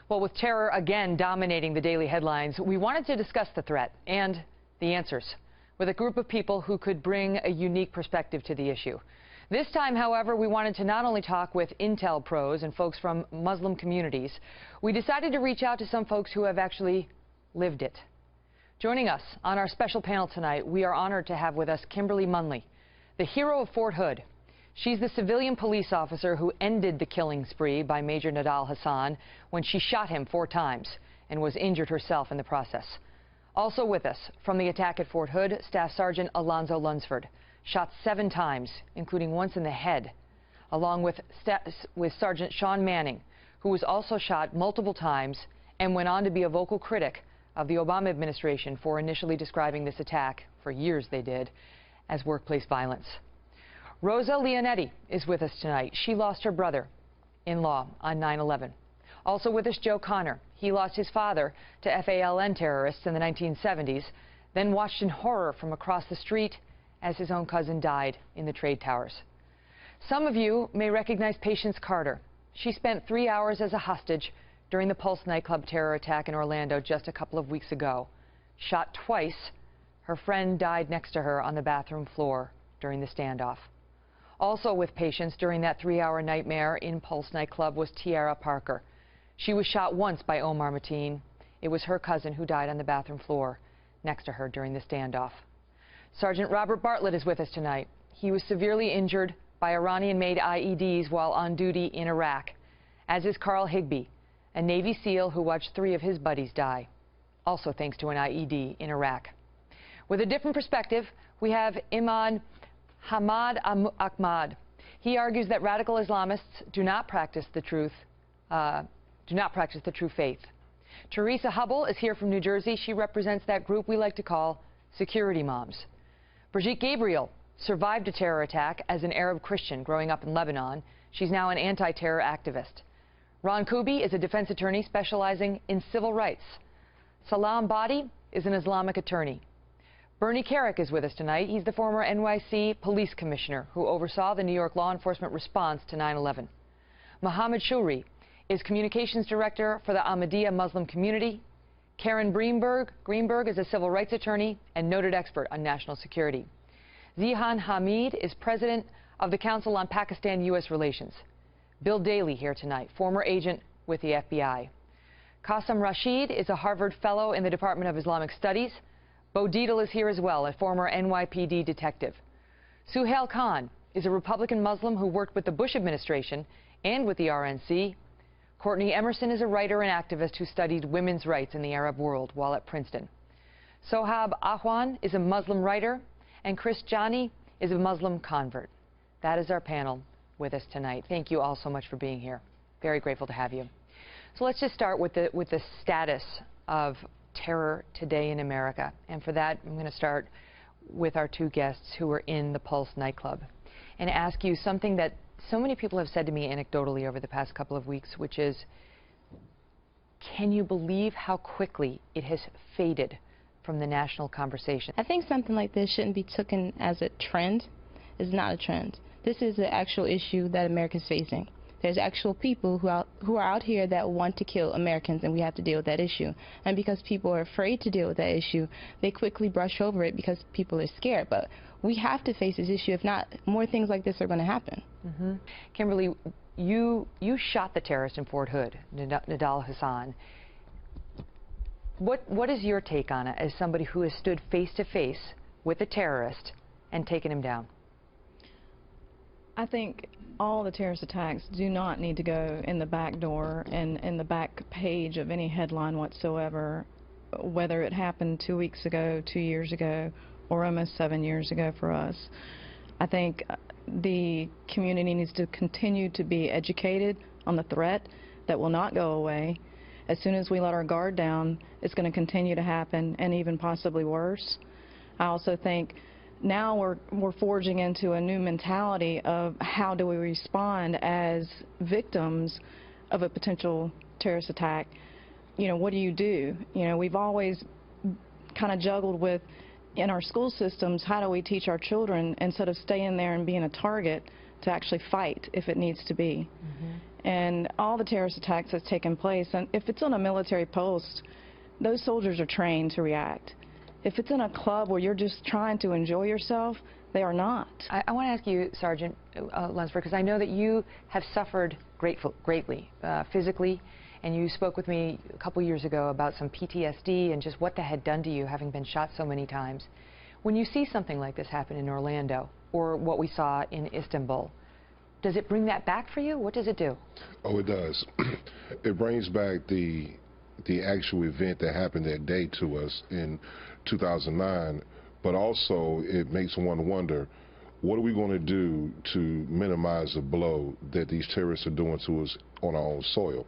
Well, with terror again dominating the daily headlines, we wanted to discuss the threat and the answers with a group of people who could bring a unique perspective to the issue. This time, however, we wanted to not only talk with intel pros and folks from Muslim communities, we decided to reach out to some folks who have actually lived it. Joining us on our special panel tonight, we are honored to have with us Kimberly Munley, the hero of Fort Hood. She's the civilian police officer who ended the killing spree by Major Nidal Hasan when she shot him 4 times and was injured herself in the process. Also with us from the attack at Fort Hood, Staff Sergeant Alonzo Lunsford, shot 7 times, including once in the head, along with Sergeant Sean Manning, who was also shot multiple times and went on to be a vocal critic of the Obama administration for initially describing this attack, for years they did, as workplace violence. Rosa Leonetti is with us tonight. She lost her brother-in-law on 9/11. Also with us, Joe Connor. He lost his father to FALN terrorists in the 1970s, then watched in horror from across the street as his own cousin died in the trade towers. Some of you may recognize Patience Carter. She spent 3 hours as a hostage during the Pulse nightclub terror attack in Orlando just a couple of weeks ago. Shot twice, her friend died next to her on the bathroom floor during the standoff. Also with Patience during that 3-hour nightmare in Pulse nightclub was Tiara Parker. She was shot once by Omar Mateen. It was her cousin who died on the bathroom floor next to her during the standoff. Sergeant Robert Bartlett is with us tonight. He was severely injured by Iranian-made IEDs while on duty in Iraq, as is Carl Higbee, a Navy SEAL who watched 3 of his buddies die, also thanks to an IED in Iraq. With a different perspective, we have Imam Hamad Ahmad. He argues that radical Islamists do not practice the true faith. Teresa Hubble is here from New Jersey. She represents that group we like to call security moms. Brigitte Gabriel survived a terror attack as an Arab Christian growing up in Lebanon. She's now an anti-terror activist. Ron Kubi is a defense attorney specializing in civil rights. Salam Badi is an Islamic attorney. Bernie Carrick is with us tonight. He's the former NYC police commissioner who oversaw the New York law enforcement response to 9/11. Mohammed Shuri is communications director for the Ahmadiyya Muslim community. Karen Greenberg is a civil rights attorney and noted expert on national security. Zihan Hamid is president of the Council on Pakistan-U.S. Relations. Bill Daley here tonight, former agent with the FBI. Qasim Rashid is a Harvard fellow in the Department of Islamic Studies. Bo Dietl is here as well, a former NYPD detective. Suhail Khan is a Republican Muslim who worked with the Bush administration and with the RNC. Courtney Emerson is a writer and activist who studied women's rights in the Arab world while at Princeton. Sohab Ahwan is a Muslim writer, and Chris Jani is a Muslim convert. That is our panel with us tonight. Thank you all so much for being here. Very grateful to have you. So let's just start with the status of terror today in America. And for that, I'm going to start with our 2 guests who were in the Pulse nightclub and ask you something that so many people have said to me anecdotally over the past couple of weeks, which is, can you believe how quickly it has faded from the national conversation? I think something like this shouldn't be taken as a trend. It's not a trend. This is an actual issue that America's facing. There's actual people who are out here that want to kill Americans, and we have to deal with that issue. And because people are afraid to deal with that issue, they quickly brush over it because people are scared. But we have to face this issue. If not, more things like this are going to happen. Kimberly, you shot the terrorist in Fort Hood, Nidal Hasan. What is your take on it as somebody who has stood face to face with a terrorist and taken him down? I think all the terrorist attacks do not need to go in the back door and in the back page of any headline whatsoever, whether it happened 2 weeks ago, 2 years ago, or almost 7 years ago for us. I think the community needs to continue to be educated on the threat that will not go away. As soon as we let our guard down, it's going to continue to happen, and even possibly worse. I also think now we're forging into a new mentality of how do we respond as victims of a potential terrorist attack. You know, what do? You know, we've always kind of juggled with, in our school systems, how do we teach our children, instead of staying there and being a target, to actually fight if it needs to be. And all the terrorist attacks that's taken place, and if it's on a military post, those soldiers are trained to react. If it's in a club where you're just trying to enjoy yourself, they are not. I want to ask you, Sergeant Lunsford, because I know that you have suffered greatly physically, and you spoke with me a couple years ago about some PTSD and just what that had done to you, having been shot so many times. When you see something like this happen in Orlando, or what we saw in Istanbul, does it bring that back for you? What does it do? Oh, it does. It brings back the actual event that happened that day to us in 2009, but also it makes one wonder, what are we going to do to minimize the blow that these terrorists are doing to us on our own soil?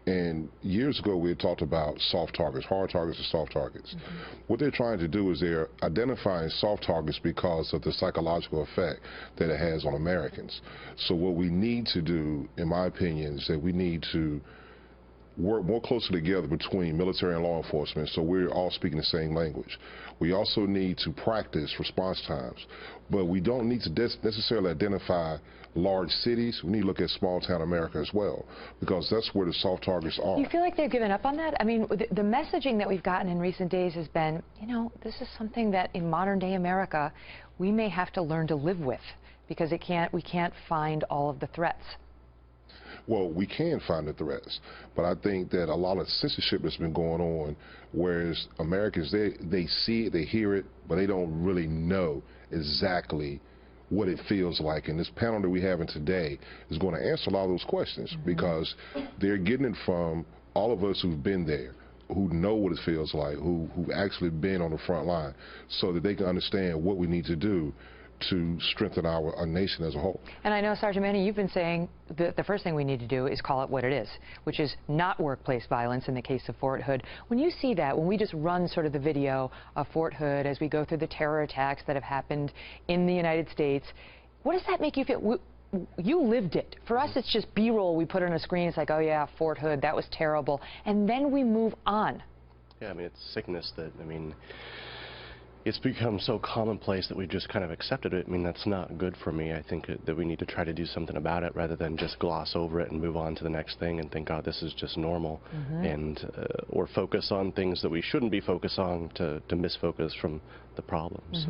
And years ago, we had talked about soft targets, hard targets and soft targets. What they're trying to do is they're identifying soft targets because of the psychological effect that it has on Americans. So what we need to do, in my opinion, is that we need to work more closely together between military and law enforcement so we're all speaking the same language. We also need to practice response times, but we don't need to necessarily identify large cities. We need to look at small town America as well, because that's where the soft targets are. Do you feel like they've given up on that? I mean, the messaging that we've gotten in recent days has been, you know, this is something that in modern day America we may have to learn to live with, because we can't find all of the threats. Well, we can find the threats, but I think that a lot of censorship has been going on, whereas Americans, they see it, they hear it, but they don't really know exactly what it feels like. And this panel that we're having today is going to answer a lot of those questions, because they're getting it from all of us who've been there, who know what it feels like, who've actually been on the front line, so that they can understand what we need to do to strengthen our nation as a whole. And I know, Sergeant Manning, you've been saying the first thing we need to do is call it what it is, which is not workplace violence in the case of Fort Hood. When you see that, when we just run sort of the video of Fort Hood as we go through the terror attacks that have happened in the United States, what does that make you feel? You lived it. For us, it's just B-roll we put on a screen. It's like, oh yeah, Fort Hood, that was terrible. And then we move on. Yeah, I mean, it's sickness that, I mean, it's become so commonplace that we've just kind of accepted it. I mean, that's not good for me. I think that we need to try to do something about it rather than just gloss over it and move on to the next thing and think, oh, this is just normal, and or focus on things that we shouldn't be focused on to misfocus from the problems.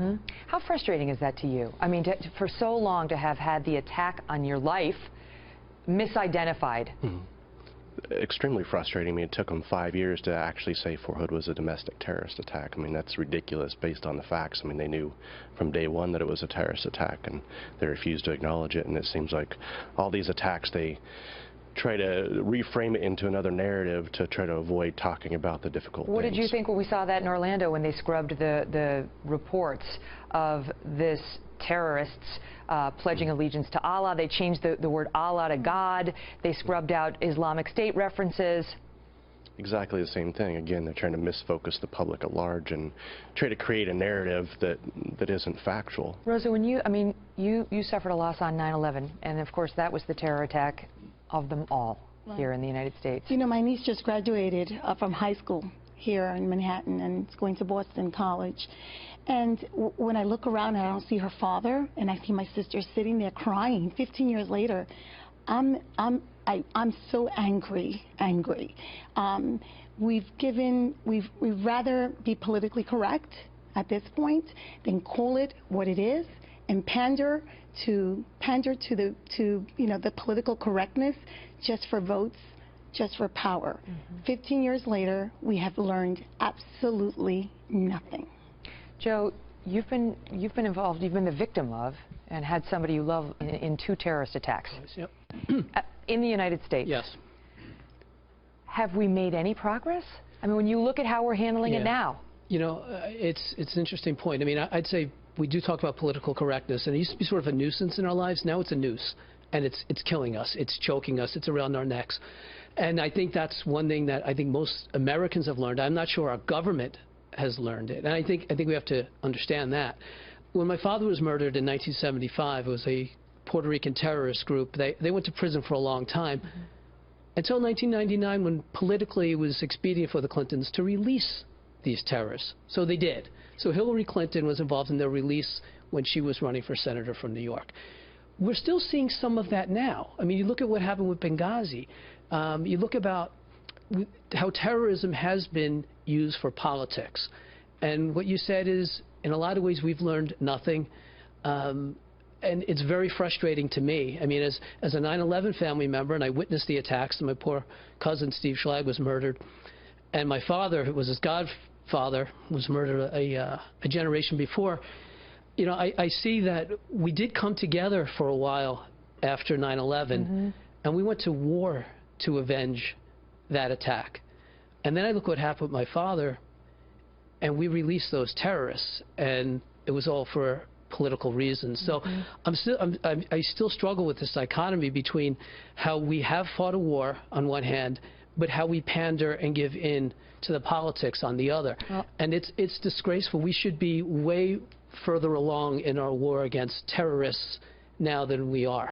How frustrating is that to you? I mean, for so long to have had the attack on your life misidentified. Extremely frustrating. I mean, it took them 5 years to actually say Fort Hood was a domestic terrorist attack. I mean, that's ridiculous based on the facts. I mean, they knew from day one that it was a terrorist attack, and they refused to acknowledge it. And it seems like all these attacks, they try to reframe it into another narrative to try to avoid talking about the difficult things. What did you think when we saw that in Orlando when they scrubbed the reports of this terrorists pledging allegiance to Allah? They changed the word Allah to God. They scrubbed out Islamic State references. Exactly the same thing. Again, they're trying to misfocus the public at large and try to create a narrative that isn't factual. Rosa, when you suffered a loss on 9/11, and of course that was the terror attack of them all here in the United States. You know, my niece just graduated from high school here in Manhattan and is going to Boston College. And when I look around and I don't see her father, and I see my sister sitting there crying 15 years later, I'm so angry. We'd rather be politically correct at this point than call it what it is and pander to the political correctness just for votes, just for power. 15 years later, we have learned absolutely nothing. Joe, you've been involved, you've been the victim of, and had somebody you love in 2 terrorist attacks. Yep. In the United States. Yes. Have we made any progress? I mean, when you look at how we're handling it now. You know, it's an interesting point. I mean, I'd say we do talk about political correctness, and it used to be sort of a nuisance in our lives. Now it's a noose, and it's killing us. It's choking us. It's around our necks. And I think that's one thing that I think most Americans have learned. I'm not sure our government has learned it, and I think we have to understand that. When my father was murdered in 1975, it was a Puerto Rican terrorist group. They went to prison for a long time, until 1999, when politically it was expedient for the Clintons to release these terrorists. So they did. So Hillary Clinton was involved in their release when she was running for senator from New York. we're still seeing some of that now. I mean, you look at what happened with Benghazi. You look about how terrorism has been used for politics. And what you said is, in a lot of ways, we've learned nothing. And it's very frustrating to me. I mean, as a 9/11 family member, and I witnessed the attacks, and my poor cousin Steve Schlag was murdered, and my father, who was his godfather, was murdered a generation before. You know, I see that we did come together for a while after 9/11, and we went to war to avenge that attack. And then I look what happened with my father, and we released those terrorists, and it was all for political reasons. So I still struggle with this dichotomy between how we have fought a war on one hand, but how we pander and give in to the politics on the other. And it's disgraceful. We should be way further along in our war against terrorists now than we are.